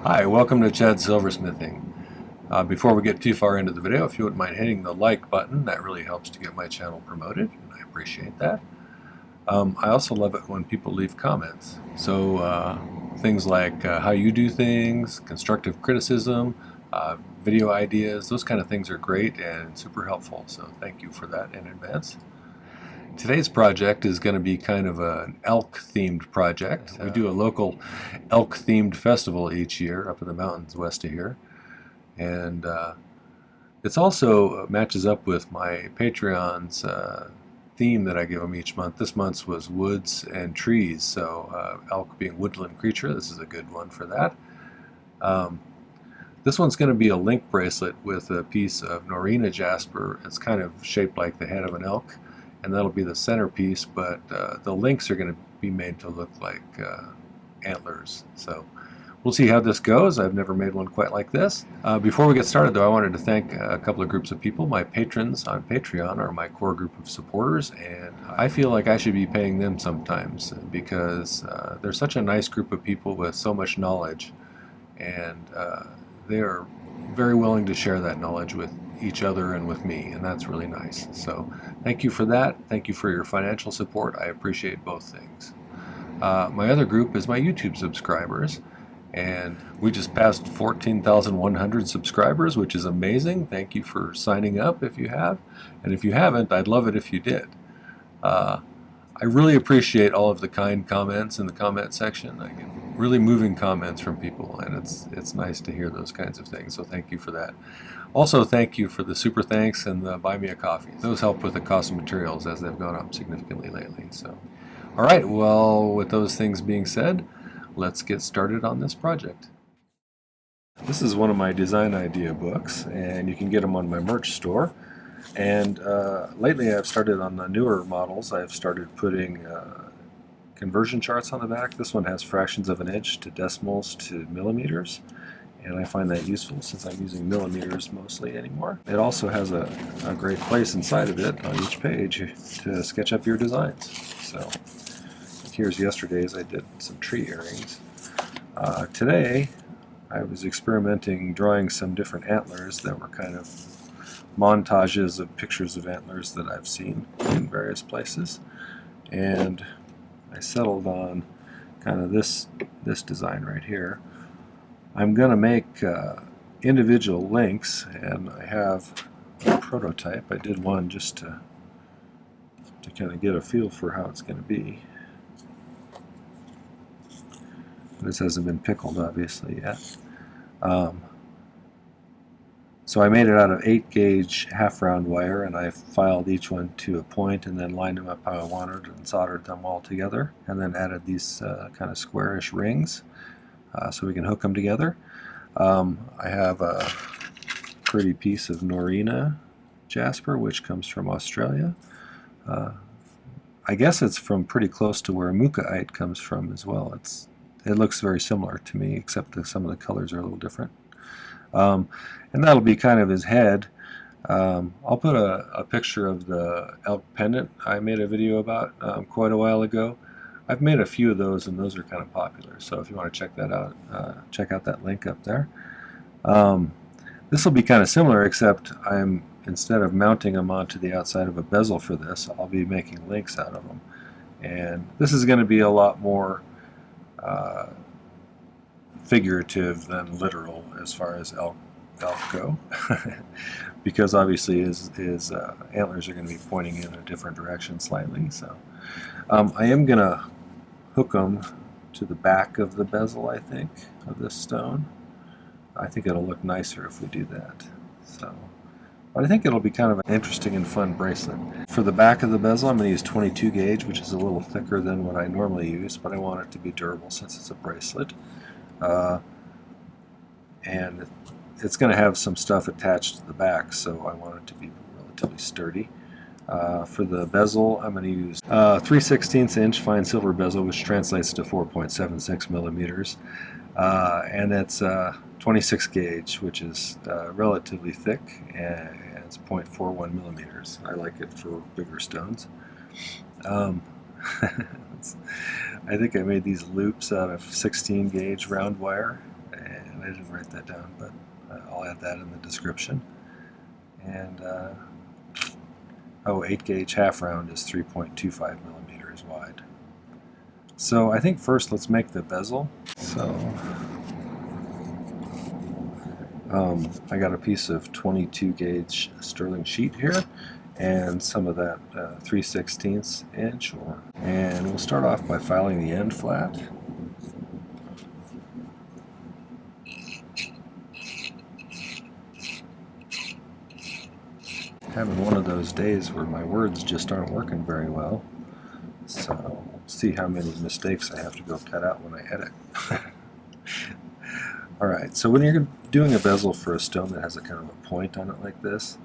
Hi, welcome to Chad's Silversmithing. Before we get too far into the video, if you wouldn't mind hitting the like button, that really helps to get my channel promoted, and I appreciate that. I also love it when people leave comments. So things like how you do things, constructive criticism, video ideas, those kind of things are great and super helpful, so thank you for that in advance. Today's project is going to be kind of an elk-themed project. We do a local elk-themed festival each year up in the mountains west of here. And it's also matches up with my Patreon's theme that I give them each month. This month's was woods and trees, so elk being woodland creature, this is a good one for that. This one's going to be a link bracelet with a piece of Norina jasper. It's kind of shaped like the head of an elk, and that'll be the centerpiece, but the links are going to be made to look like antlers. So we'll see how this goes. I've never made one quite like this. Before we get started though, I wanted to thank a couple of groups of people. My patrons on Patreon are my core group of supporters, and I feel like I should be paying them sometimes because they're such a nice group of people with so much knowledge, and they are very willing to share that knowledge with each other and with me, and that's really nice. So thank you for that. Thank you for your financial support. I appreciate both things. My other group is my YouTube subscribers, and we just passed 14,100 subscribers, which is amazing. Thank you for signing up if you have, and if you haven't, I'd love it if you did. I really appreciate all of the kind comments in the comment section. I get really moving comments from people, and it's nice to hear those kinds of things, so thank you for that. Also, thank you for the super thanks and the buy me a coffee. Those help with the cost of materials as they've gone up significantly lately. So, all right, well, with those things being said, let's get started on this project. This is one of my design idea books, and you can get them on my merch store. And lately I've started on the newer models. I've started putting conversion charts on the back. This one has fractions of an inch to decimals to millimeters, and I find that useful since I'm using millimeters mostly anymore. It also has a great place inside of it on each page to sketch up your designs. So here's yesterday's. I did some tree earrings. Today I was experimenting drawing some different antlers that were kind of montages of pictures of antlers that I've seen in various places, and I settled on kind of this design right here. I'm going to make individual links, and I have a prototype. I did one just to kind of get a feel for how it's going to be. This hasn't been pickled obviously yet. So I made it out of 8-gauge half-round wire, and I filed each one to a point and then lined them up how I wanted and soldered them all together, and then added these kind of squarish rings so we can hook them together. I have a pretty piece of Norina jasper, which comes from Australia. I guess it's from pretty close to where mukaite comes from as well. It looks very similar to me, except that some of the colors are a little different. And that'll be kind of his head. I'll put a picture of the elk pendant I made a video about quite a while ago. I've made a few of those, and those are kind of popular, so if you want to check that out, check out that link up there. This will be kind of similar, except instead of mounting them onto the outside of a bezel for this, I'll be making links out of them. And this is going to be a lot more figurative than literal as far as elk go, because obviously his antlers are going to be pointing in a different direction slightly. So I am going to hook them to the back of the bezel, I think, of this stone. I think it'll look nicer if we do that. But I think it'll be kind of an interesting and fun bracelet. For the back of the bezel, I'm going to use 22 gauge, which is a little thicker than what I normally use, but I want it to be durable since it's a bracelet. And it's going to have some stuff attached to the back, so I want it to be relatively sturdy. For the bezel, I'm going to use 3/16 inch fine silver bezel, which translates to 4.76 millimeters. And it's 26 gauge, which is relatively thick, and it's 0.41 millimeters. I like it for bigger stones. I think I made these loops out of 16 gauge round wire, and I didn't write that down, but I'll add that in the description. And 8-gauge half round is 3.25 millimeters wide. So I think first let's make the bezel. So I got a piece of 22-gauge sterling sheet here, and some of that 3/16 inch, and we'll start off by filing the end flat. Having one of those days where my words just aren't working very well, so we'll see how many mistakes I have to go cut out when I edit. Alright, so when you're doing a bezel for a stone that has a kind of a point on it like this,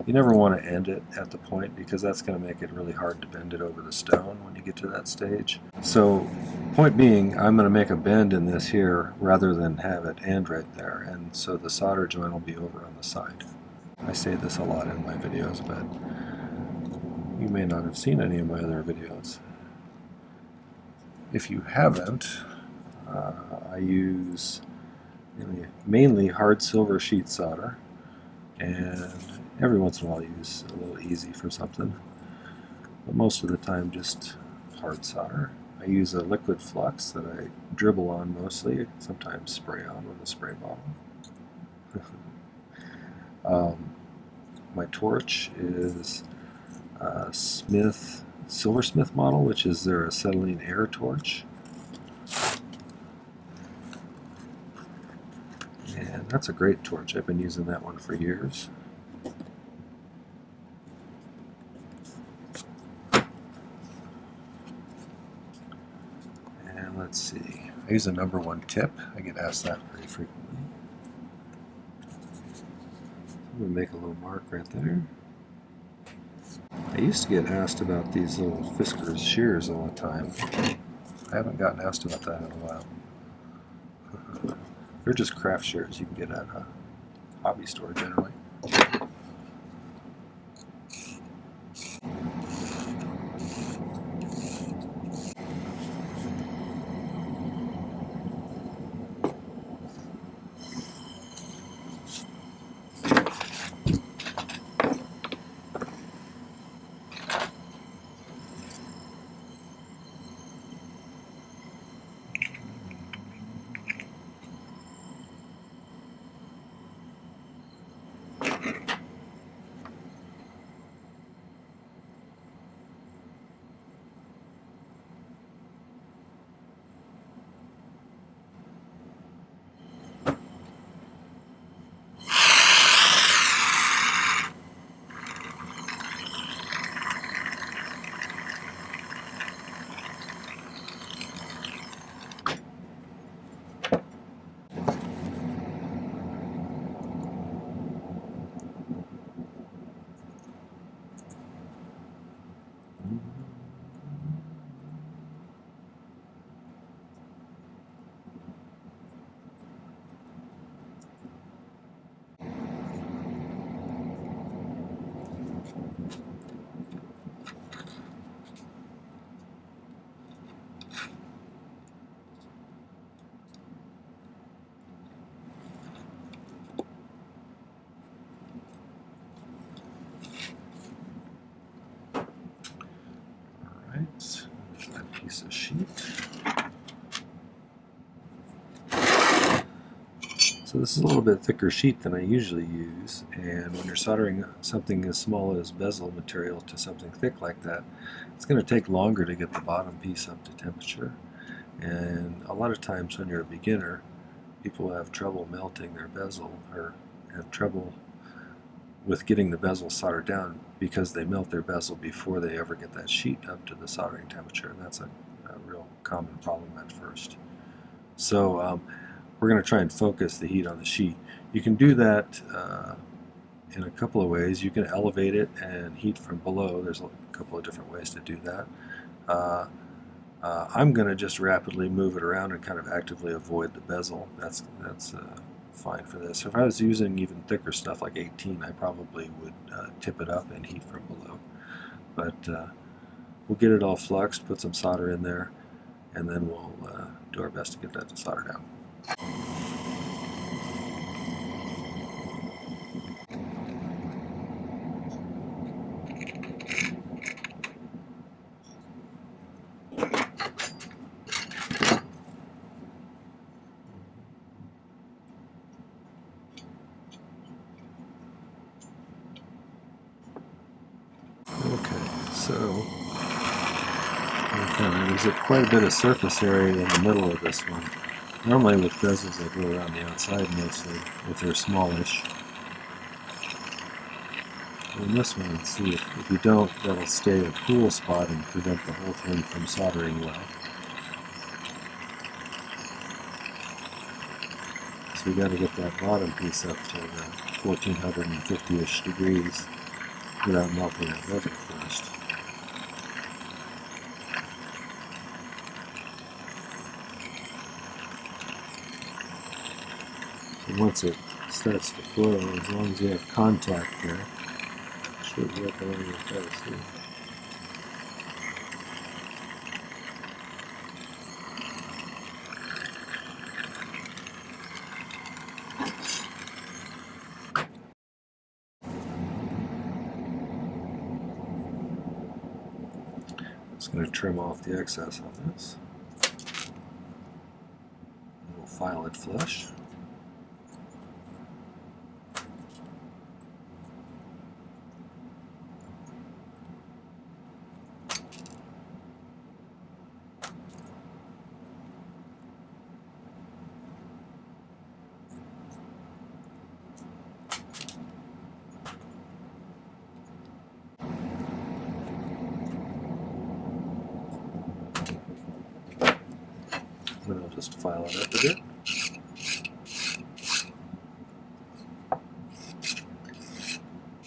you never want to end it at the point because that's going to make it really hard to bend it over the stone when you get to that stage. So, point being, I'm going to make a bend in this here rather than have it end right there, and so the solder joint will be over on the side. I say this a lot in my videos, but you may not have seen any of my other videos. If you haven't, I use mainly hard silver sheet solder, and every once in a while I use a little easy for something, but most of the time just hard solder. I use a liquid flux that I dribble on mostly, sometimes spray on with a spray bottle. My torch is a Silversmith model, which is their acetylene air torch. And that's a great torch. I've been using that one for years. And let's see. I use a #1 tip. I get asked that very frequently. I'm going to make a little mark right there. I used to get asked about these little Fisker's shears all the time. I haven't gotten asked about that in a while. They're just craft shears you can get at a hobby store generally. That piece of sheet. So this is a little bit thicker sheet than I usually use, and when you're soldering something as small as bezel material to something thick like that, it's going to take longer to get the bottom piece up to temperature. And a lot of times when you're a beginner, people have trouble melting their bezel, or have trouble with getting the bezel soldered down because they melt their bezel before they ever get that sheet up to the soldering temperature, and that's a real common problem at first. So we're going to try and focus the heat on the sheet. You can do that in a couple of ways. You can elevate it and heat from below. There's a couple of different ways to do that. I'm going to just rapidly move it around and kind of actively avoid the bezel. That's fine for this. If I was using even thicker stuff like 18, I probably would tip it up and heat from below. But we'll get it all fluxed, put some solder in there, and then we'll do our best to get that to solder down. There's quite a bit of surface area in the middle of this one. Normally with bezels I go around the outside mostly, if they're smallish. In this one, see, if you don't, that'll stay a cool spot and prevent the whole thing from soldering well. So we got to get that bottom piece up to the 1450-ish degrees without melting that bezel first. And once it starts to flow, as long as you have contact there, it should work along your face here. Just going to trim off the excess on this. And we'll file it flush. Then I'll just file it up a bit.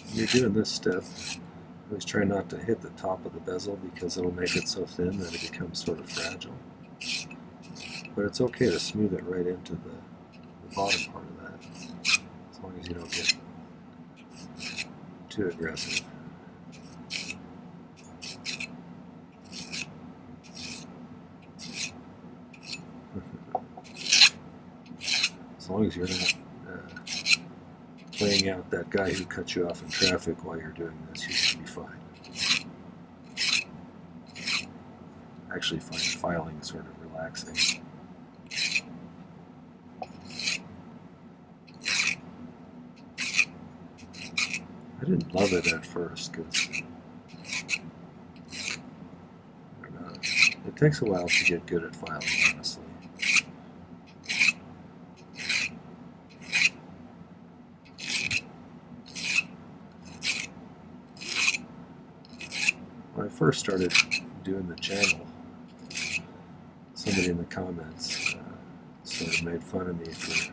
When you're doing this step, always try not to hit the top of the bezel because it'll make it so thin that it becomes sort of fragile. But it's okay to smooth it right into the bottom part of that, as long as you don't get too aggressive. As long as you're not playing out that guy who cut you off in traffic while you're doing this, you should be fine. I actually find filing sort of relaxing. I didn't love it at first because it takes a while to get good at filing, honestly. When I first started doing the channel, somebody in the comments sort of made fun of me for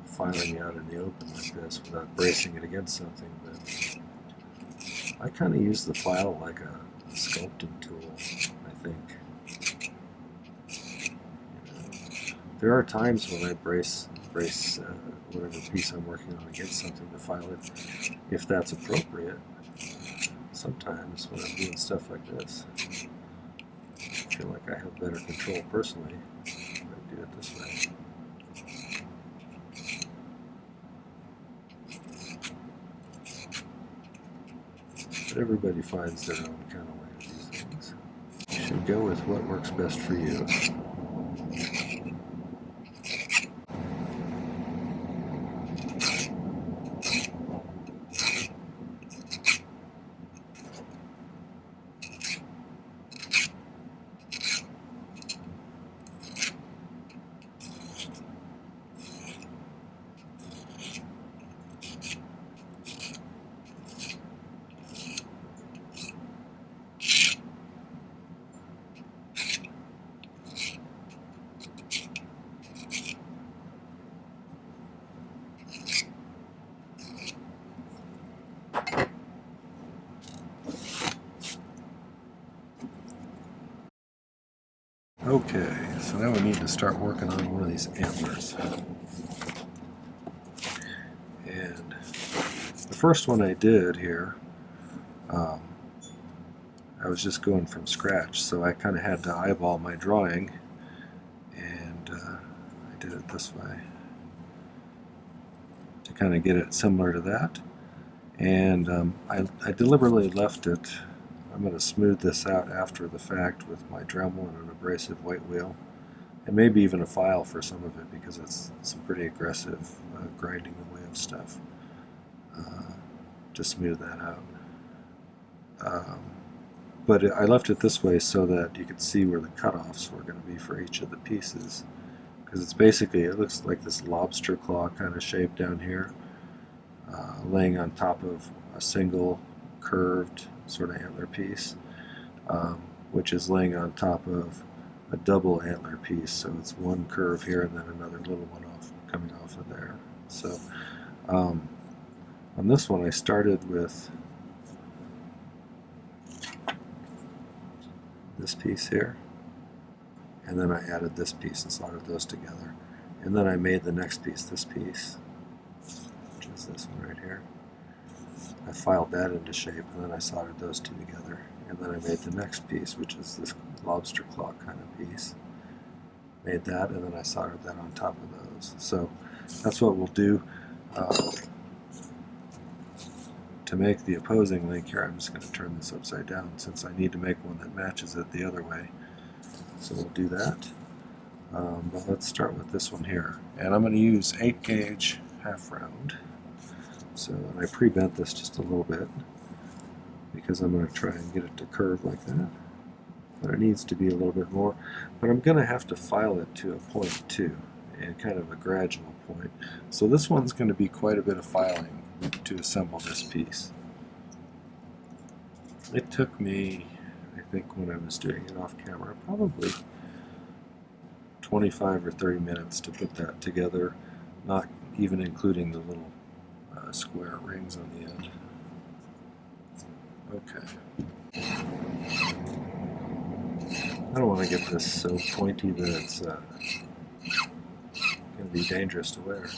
filing out in the open like this without bracing it against something, but I kind of use the file like a sculpting tool, I think. There are times when I brace whatever piece I'm working on against something to file it, if that's appropriate. Sometimes when I'm doing stuff like this, I feel like I have better control personally if I do it this way. But everybody finds their own kind of way to do things. You should go with what works best for you. Okay, so now we need to start working on one of these antlers. And the first one I did here, I was just going from scratch, so I kind of had to eyeball my drawing, and I did it this way to kind of get it similar to that. And I deliberately left it. I'm going to smooth this out after the fact with my Dremel and an abrasive white wheel, and maybe even a file for some of it because it's some pretty aggressive grinding away of stuff to smooth that out. But I left it this way so that you could see where the cutoffs were going to be for each of the pieces. Because it's basically, it looks like this lobster claw kind of shape down here, laying on top of a single curved sort of antler piece, which is laying on top of a double antler piece. So it's one curve here and then another little one coming off of there. So on this one I started with this piece here, and then I added this piece and soldered those together, and then I made the next piece, this piece, which is this one right here. I filed that into shape, and then I soldered those two together, and then I made the next piece, which is this lobster claw kind of piece. Made that, and then I soldered that on top of those. So that's what we'll do. To make the opposing link here, I'm just going to turn this upside down since I need to make one that matches it the other way. So we'll do that. But let's start with this one here. And I'm going to use 8 gauge half round. So, and I pre-bent this just a little bit because I'm going to try and get it to curve like that. But it needs to be a little bit more. But I'm going to have to file it to a point too, and kind of a gradual point. So this one's going to be quite a bit of filing to assemble this piece. It took me, I think when I was doing it off camera, probably 25 or 30 minutes to put that together, not even including the little square rings on the end. Okay. I don't want to get this so pointy that it's going to be dangerous to wear.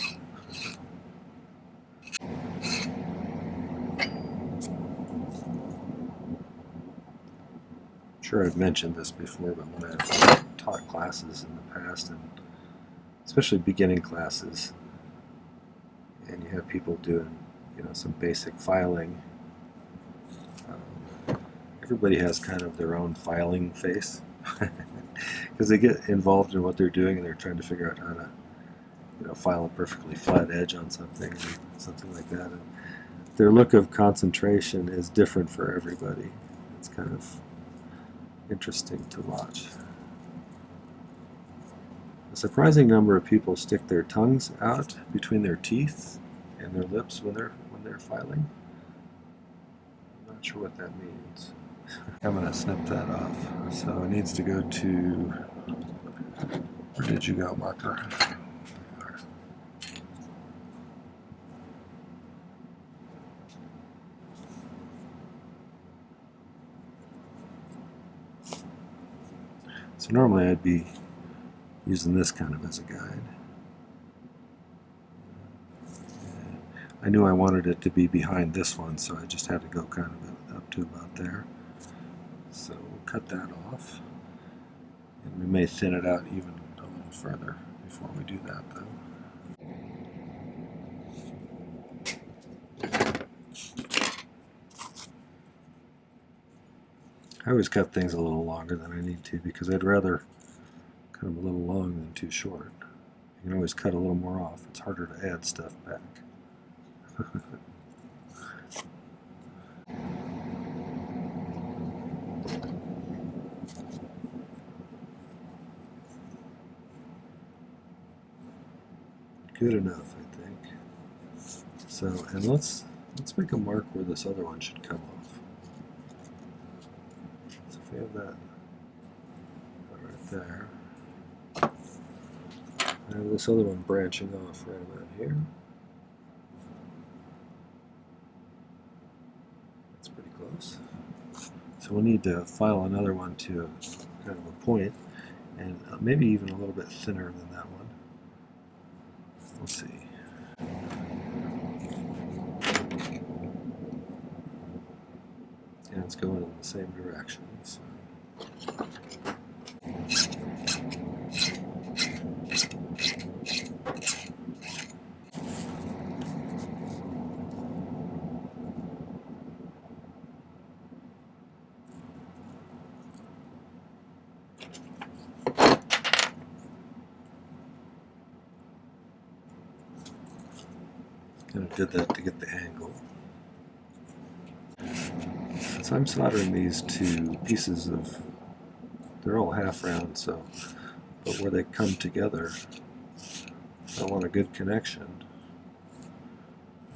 I'm sure I've mentioned this before, but when I've taught classes in the past, and especially beginning classes, and you have people doing, some basic filing, everybody has kind of their own filing face because they get involved in what they're doing and they're trying to figure out how to, file a perfectly flat edge on something like that. And their look of concentration is different for everybody. It's kind of interesting to watch. A surprising number of people stick their tongues out between their teeth and their lips when they're filing. I'm not sure what that means. I'm going to snip that off. So it needs to go to, where did you go, marker? So normally I'd be using this kind of as a guide. I knew I wanted it to be behind this one, so I just had to go kind of up to about there. So we'll cut that off. And we may thin it out even a little further before we do that, though. I always cut things a little longer than I need to because I'd rather cut them a little long than too short. You can always cut a little more off. It's harder to add stuff back. Good enough, I think. So, and let's make a mark where this other one should come off. So if we have that right there, I have this other one branching off right about here. That's pretty close. So we'll need to file another one to kind of a point, and maybe even a little bit thinner than that one. We'll see. And it's going in the same direction. So. Kind of did that to get the angle. So I'm soldering these to pieces of, they're all half round, so, but where they come together, I want a good connection.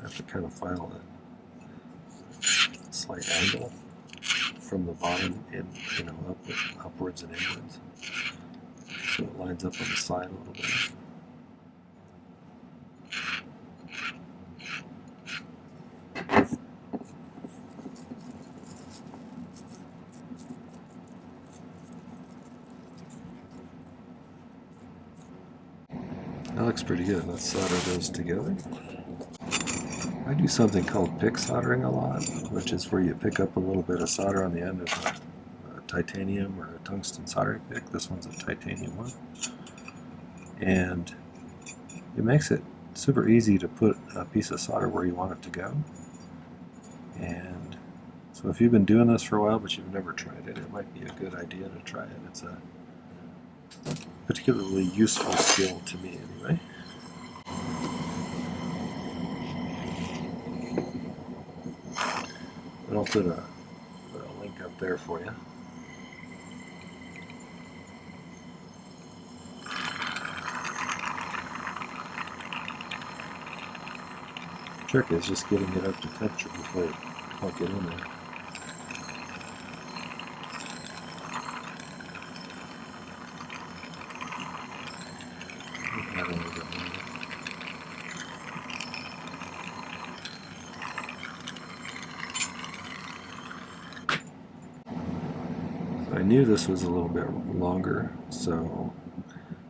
I have to kind of file a slight angle from the bottom and, you know, upwards and inwards, so it lines up on the side a little bit. That looks pretty good. Let's solder those together. I do something called pick soldering a lot, which is where you pick up a little bit of solder on the end of a titanium or a tungsten soldering pick. This one's a titanium one. And it makes it super easy to put a piece of solder where you want it to go. And so if you've been doing this for a while but you've never tried it, it might be a good idea to try it. It's a particularly useful skill to me anyway. But I'll put a link up there for you. Trick is just getting it up to temperature before you plunk it in there. I knew this was a little bit longer, so,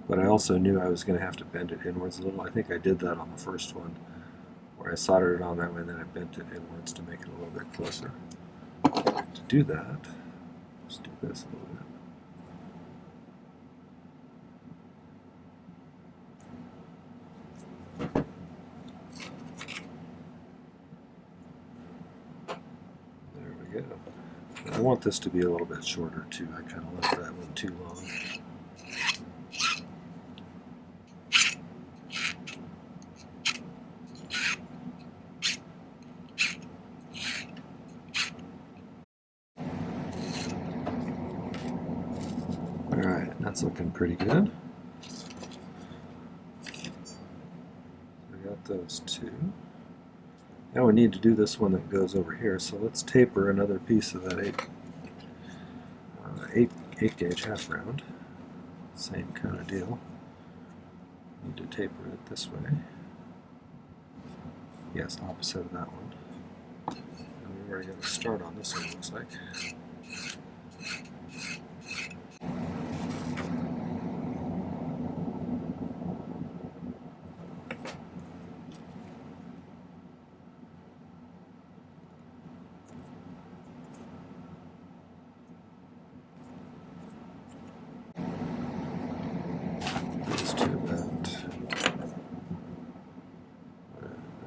but I also knew I was going to have to bend it inwards a little. I think I did that on the first one, where I soldered it on that way, and then I bent it inwards to make it a little bit closer. To do that, let's do this a little bit. There we go. I want this to be a little bit shorter too. I kind of left that one too long. Alright, that's looking pretty good. We got those two. Now we need to do this one that goes over here, so let's taper another piece of that 8 gauge half round. Same kind of deal. Need to taper it this way. Yes, opposite of that one. And we've already got a start on this one, looks like. Let's do that.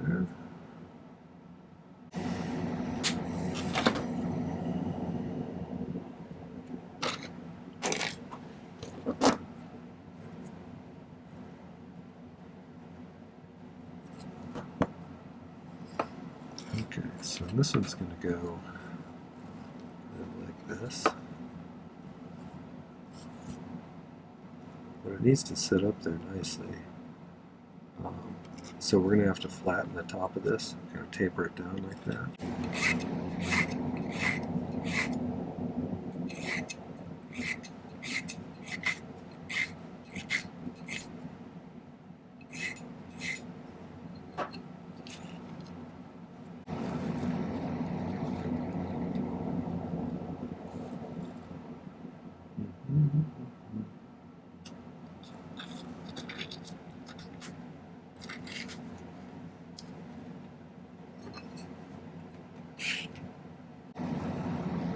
There. Okay, so this one's going to go like this. But it needs to sit up there nicely. So we're going to have to flatten the top of this, kind of taper it down like that.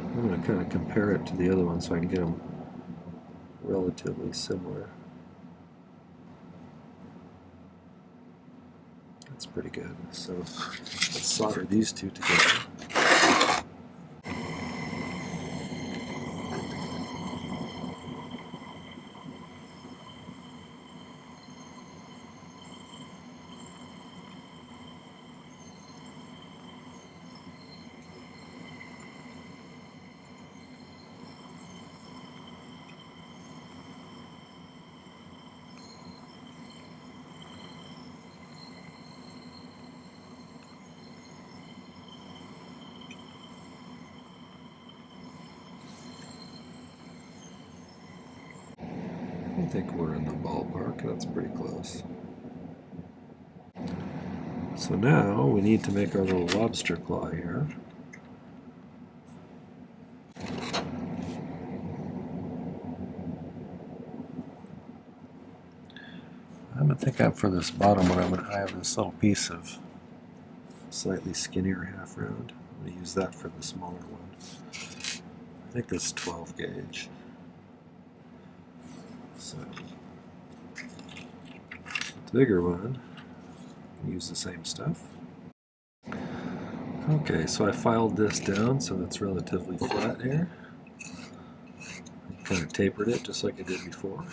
I'm going to kind of compare it to the other one so I can get them relatively similar. That's pretty good. So let's solder these two together. I think we're in the ballpark. That's pretty close. So now we need to make our little lobster claw here. I think for this bottom one, I have this little piece of slightly skinnier half round. I'm going to use that for the smaller one. I think that's 12 gauge. So the bigger one, use the same stuff. Okay, so I filed this down so it's relatively flat here. Kind of tapered it just like I did before.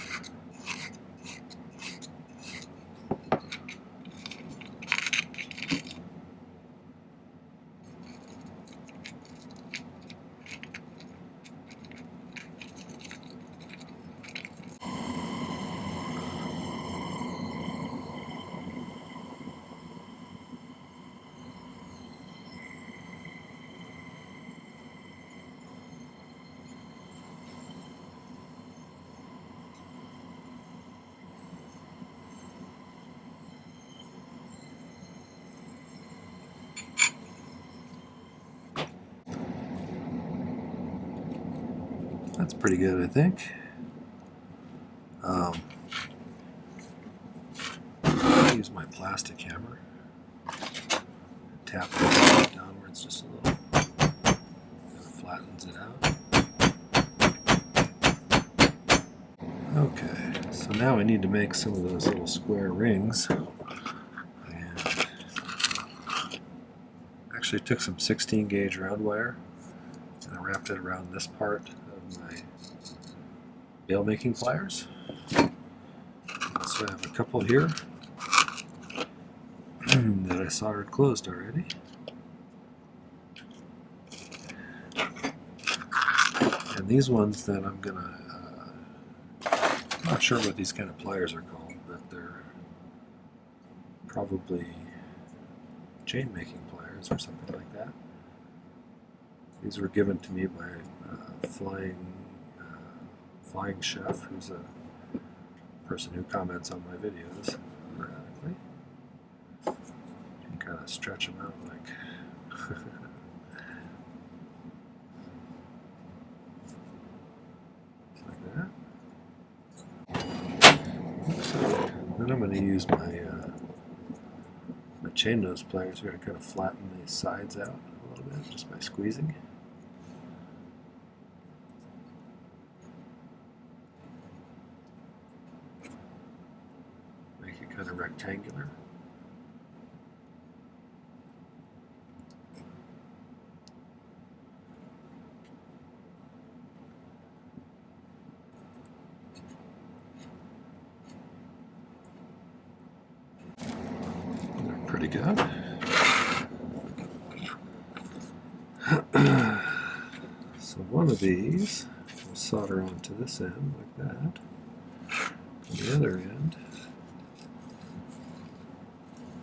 That's pretty good, I think. I'll use my plastic hammer. Tap it downwards just a little. It flattens it out. Okay, so now I need to make some of those little square rings. And actually took some 16 gauge round wire and I wrapped it around this part of my bail making pliers. So I have a couple here that I soldered closed already. And these ones that I'm gonna, I'm not sure what these kind of pliers are called, but they're probably chain making pliers or something like that. These were given to me by a flying chef, who's a person who comments on my videos periodically. You can kind of stretch them out like like that. Then I'm going to use my my chain nose pliers. We're going to kind of flatten these sides out a little bit just by squeezing. Make it kind of rectangular. They're pretty good. So one of these will solder onto this end like that. On the other end,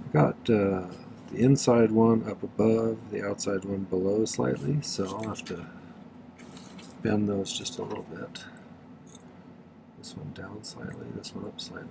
I got the inside one up above, the outside one below slightly, so I'll have to bend those just a little bit. This one down slightly, this one up slightly.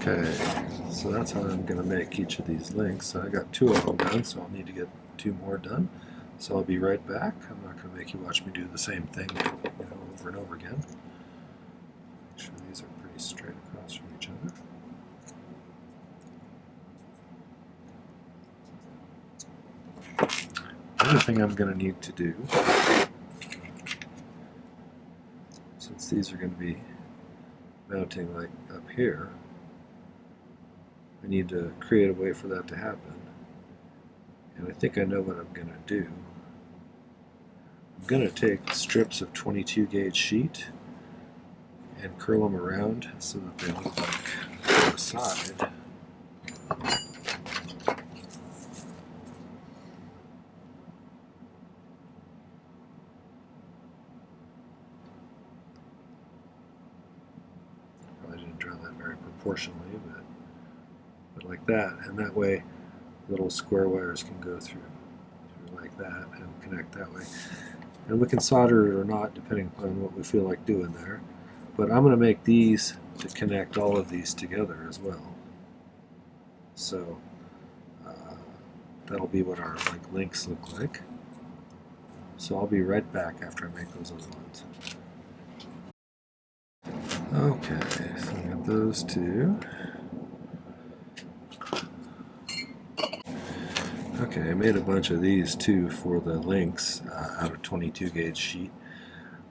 Okay, so that's how I'm going to make each of these links. So I got 2 of them done, so I'll need to get 2 more done. So I'll be right back. I'm not going to make you watch me do the same thing, over and over again. Make sure these are pretty straight across from each other. The other thing I'm going to need to do, since these are going to be mounting like up here, I need to create a way for that to happen. And I think I know what I'm going to do. I'm going to take strips of 22 gauge sheet and curl them around so that they look like the side. Probably didn't draw that very proportionally, but like that, and that way little square wires can go through like that and connect that way. And we can solder it or not depending upon what we feel like doing there. But I'm going to make these to connect all of these together as well. So that'll be what our links look like. So I'll be right back after I make those other ones. Okay, so I got those two. Okay, I made a bunch of these too for the links out of 22 gauge sheet.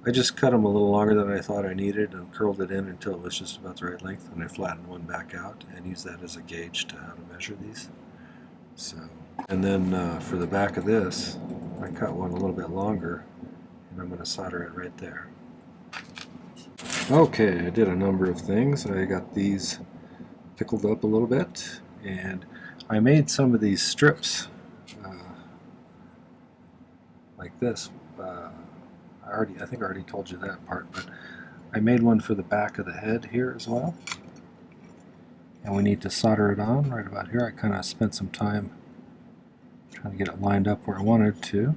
I just cut them a little longer than I thought I needed and curled it in until it was just about the right length, and I flattened one back out and used that as a gauge to how to measure these. So, and then for the back of this, I cut one a little bit longer, and I'm going to solder it right there. Okay, I did a number of things. I got these pickled up a little bit, and I made some of these strips like this. I think I already told you that part, but I made one for the back of the head here as well. And we need to solder it on right about here. I kind of spent some time trying to get it lined up where I wanted to.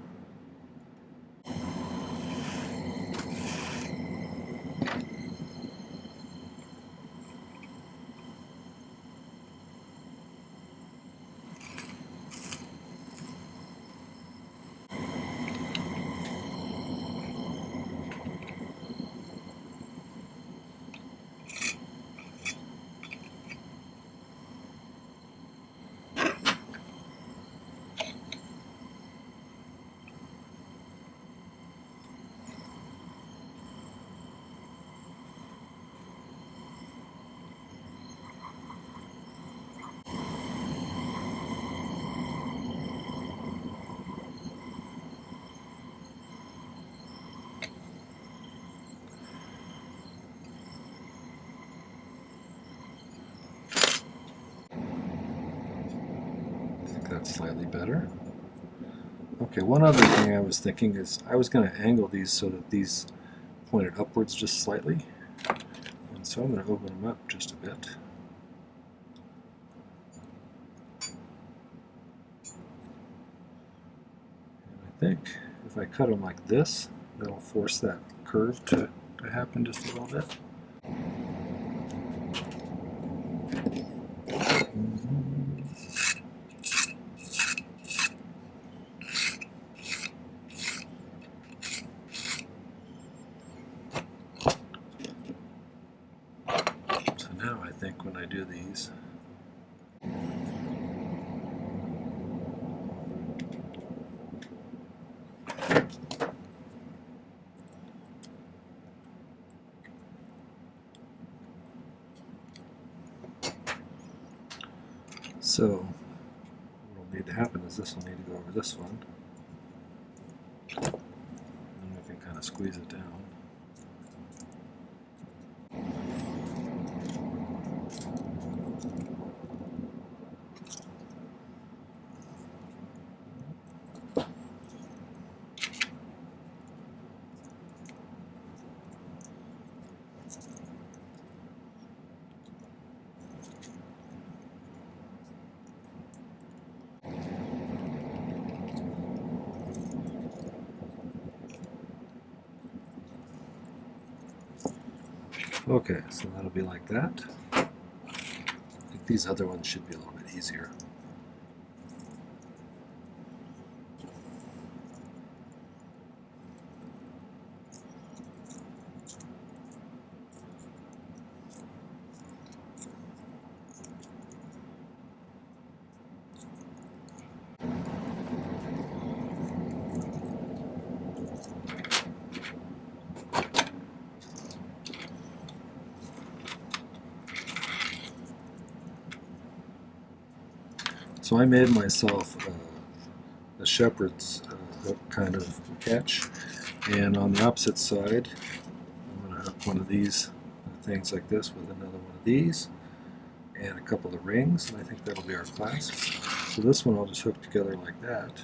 That's slightly better. Okay, one other thing I was thinking is I was going to angle these so that these pointed upwards just slightly. And so I'm going to open them up just a bit. And I think if I cut them like this, that'll force that curve to happen just a little bit. I think when I do these, so what will need to happen is this will need to go over this one, and then we can kind of squeeze it down. Okay, so that'll be like that. I think these other ones should be a little bit easier. So I made myself a shepherd's hook kind of catch, and on the opposite side I'm going to hook one of these things like this with another one of these and a couple of rings, and I think that'll be our clasp. So this one I'll just hook together like that.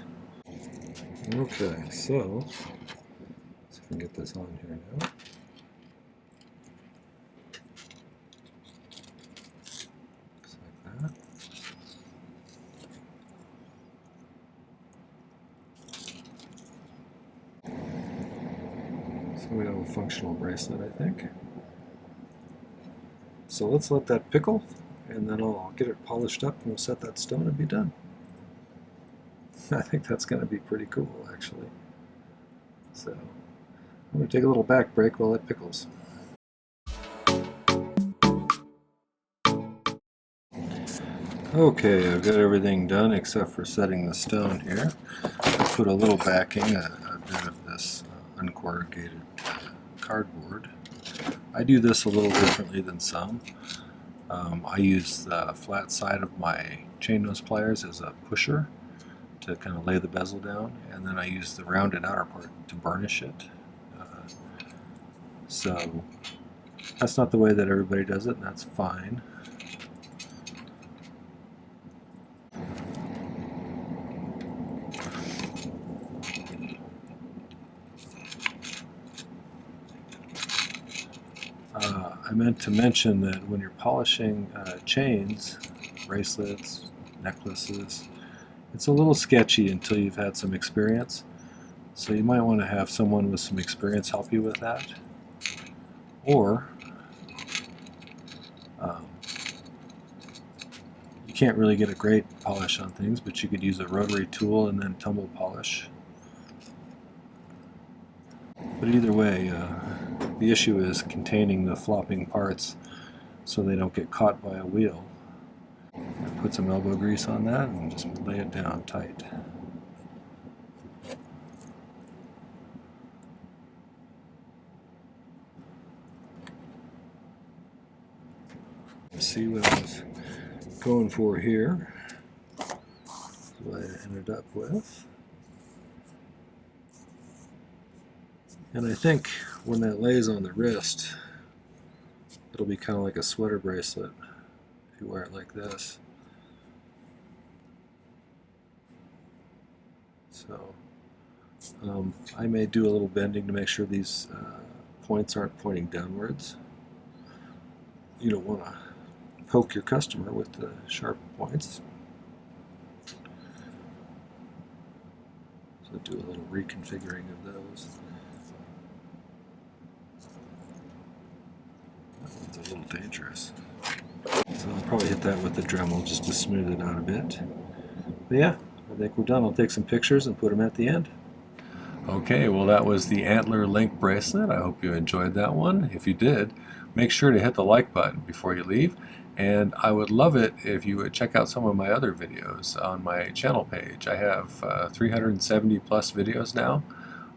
Okay, so let's see if I can get this on here now. Just like that. So we have a functional bracelet, I think. So let's let that pickle, and then I'll get it polished up and we'll set that stone and be done. I think that's going to be pretty cool, actually. So I'm going to take a little back break while it pickles. Okay, I've got everything done except for setting the stone here. I put a little backing, a bit of this uncorrugated cardboard. I do this a little differently than some. I use the flat side of my chain nose pliers as a pusher to kind of lay the bezel down, and then I use the rounded outer part to burnish it. So that's not the way that everybody does it, and that's fine. I meant to mention that when you're polishing chains, bracelets, necklaces, it's a little sketchy until you've had some experience. So you might want to have someone with some experience help you with that. Or you can't really get a great polish on things, but you could use a rotary tool and then tumble polish. But either way, the issue is containing the flopping parts so they don't get caught by a wheel. Put some elbow grease on that and just lay it down tight. See what I was going for here. What I ended up with. And I think when that lays on the wrist, it'll be kind of like a sweater bracelet if you wear it like this. So I may do a little bending to make sure these points aren't pointing downwards. You don't want to poke your customer with the sharp points. So do a little reconfiguring of those. That one's a little dangerous. So I'll probably hit that with the Dremel just to smooth it out a bit. But yeah, I think we're done. I'll take some pictures and put them at the end. Okay, well that was the Antler link bracelet. I hope you enjoyed that one. If you did, make sure to hit the like button before you leave. And I would love it if you would check out some of my other videos on my channel page. I have 370 plus videos now.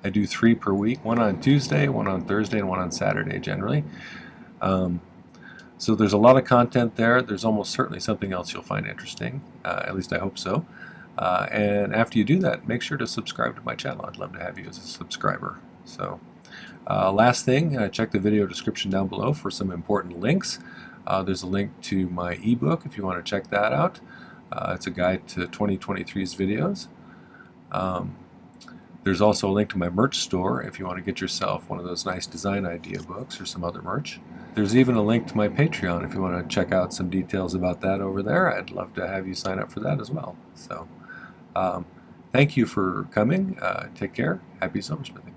I do 3 per week, one on Tuesday, one on Thursday, and one on Saturday generally. So there's a lot of content there. There's almost certainly something else you'll find interesting. At least I hope so. And after you do that, make sure to subscribe to my channel. I'd love to have you as a subscriber. So last thing, check the video description down below for some important links. There's a link to my ebook if you want to check that out. It's a guide to 2023's videos. There's also a link to my merch store if you want to get yourself one of those nice design idea books or some other merch. There's even a link to my Patreon if you want to check out some details about that over there. I'd love to have you sign up for that as well. So thank you for coming. Take care. Happy silversmithing.